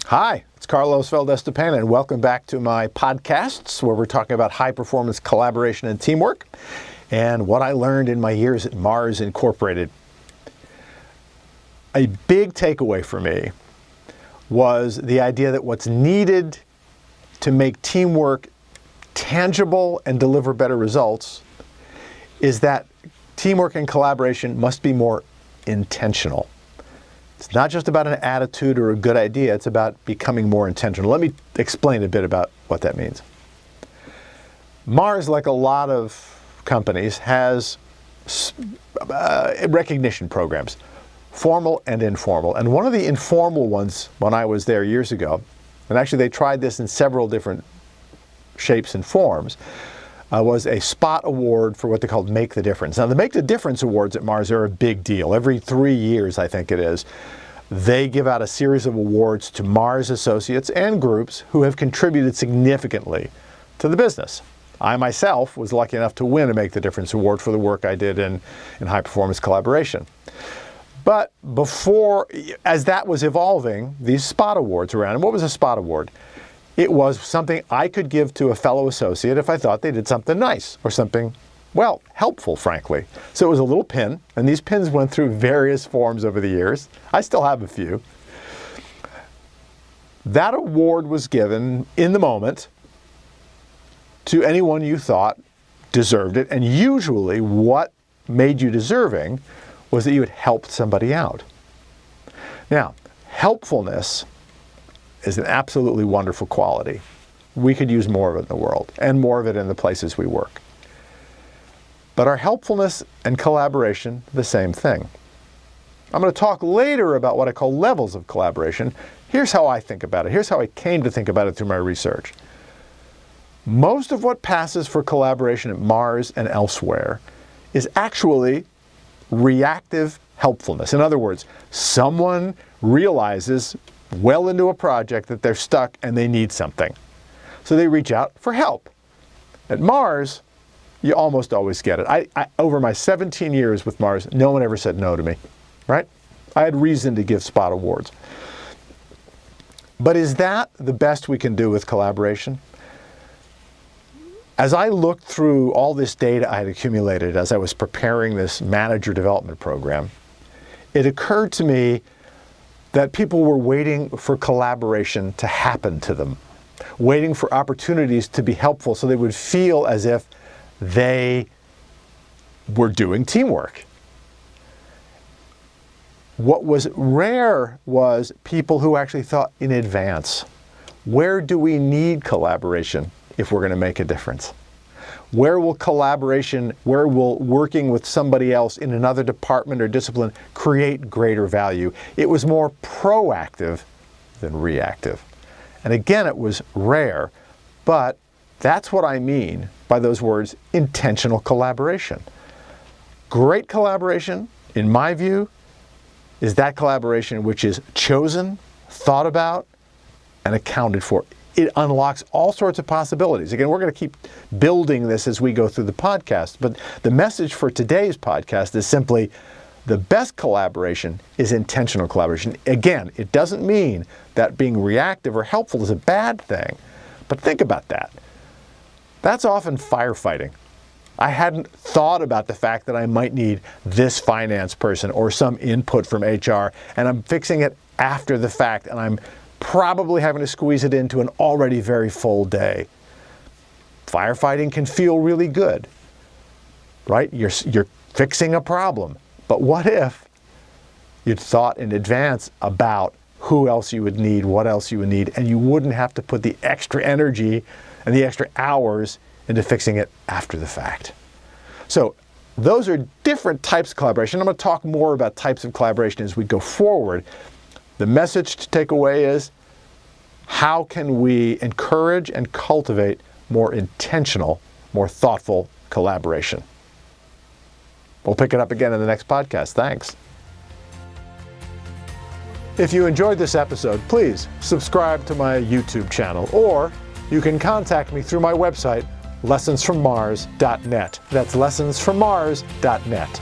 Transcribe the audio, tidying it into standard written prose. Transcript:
Hi, it's Carlos Valdes-Dapena, and welcome back to my podcasts where we're talking about high-performance collaboration and teamwork and what I learned in my years at Mars Incorporated. A big takeaway for me was the idea that what's needed to make teamwork tangible and deliver better results is that teamwork and collaboration must be more intentional. It's not just about an attitude or a good idea, it's about becoming more intentional. Let me explain a bit about what that means. Mars, like a lot of companies, has recognition programs, formal and informal. And one of the informal ones when I was there years ago, and actually they tried this in several different shapes and forms, was a spot award for what they called Make the Difference. Now, the Make the Difference awards at Mars are a big deal. Every 3 years, I think it is, they give out a series of awards to Mars associates and groups who have contributed significantly to the business. I myself was lucky enough to win a Make the Difference award for the work I did in high-performance collaboration. But before, as that was evolving, these spot awards were around. And what was a spot award? It was something I could give to a fellow associate if I thought they did something nice or something, well, helpful, frankly. So it was a little pin, and these pins went through various forms over the years. I still have a few. That award was given in the moment to anyone you thought deserved it, and usually what made you deserving was that you had helped somebody out. Now, helpfulness is an absolutely wonderful quality. We could use more of it in the world, and more of it in the places we work. But are helpfulness and collaboration the same thing? I'm going to talk later about what I call levels of collaboration. Here's how I think about it. Here's how I came to think about it through my research. Most of what passes for collaboration at Mars and elsewhere is actually reactive helpfulness. In other words, someone realizes well into a project that they're stuck and they need something. So they reach out for help. At Mars, you almost always get it. I over my 17 years with Mars, no one ever said no to me, right? I had reason to give spot awards. But is that the best we can do with collaboration? As I looked through all this data I had accumulated as I was preparing this manager development program, it occurred to me that people were waiting for collaboration to happen to them, waiting for opportunities to be helpful so they would feel as if they were doing teamwork. What was rare was people who actually thought in advance. Where do we need collaboration if we're going to make a difference? Where will working with somebody else in another department or discipline create greater value? It was more proactive than reactive. And again, it was rare, but that's what I mean by those words, intentional collaboration. Great collaboration, in my view, is that collaboration which is chosen, thought about, and accounted for. It unlocks all sorts of possibilities. Again, we're going to keep building this as we go through the podcast, but the message for today's podcast is simply the best collaboration is intentional collaboration. Again, it doesn't mean that being reactive or helpful is a bad thing, but think about that. That's often firefighting. I hadn't thought about the fact that I might need this finance person or some input from HR, and I'm fixing it after the fact, and I'm probably having to squeeze it into an already very full day. Firefighting can feel really good, right? You're fixing a problem. But what if you'd thought in advance about who else you would need, what else you would need, and you wouldn't have to put the extra energy and the extra hours into fixing it after the fact? So those are different types of collaboration. I'm going to talk more about types of collaboration as we go forward. The message to take away is, how can we encourage and cultivate more intentional, more thoughtful collaboration? We'll pick it up again in the next podcast. Thanks. If you enjoyed this episode, please subscribe to my YouTube channel, or you can contact me through my website, lessonsfrommars.net. That's lessonsfrommars.net.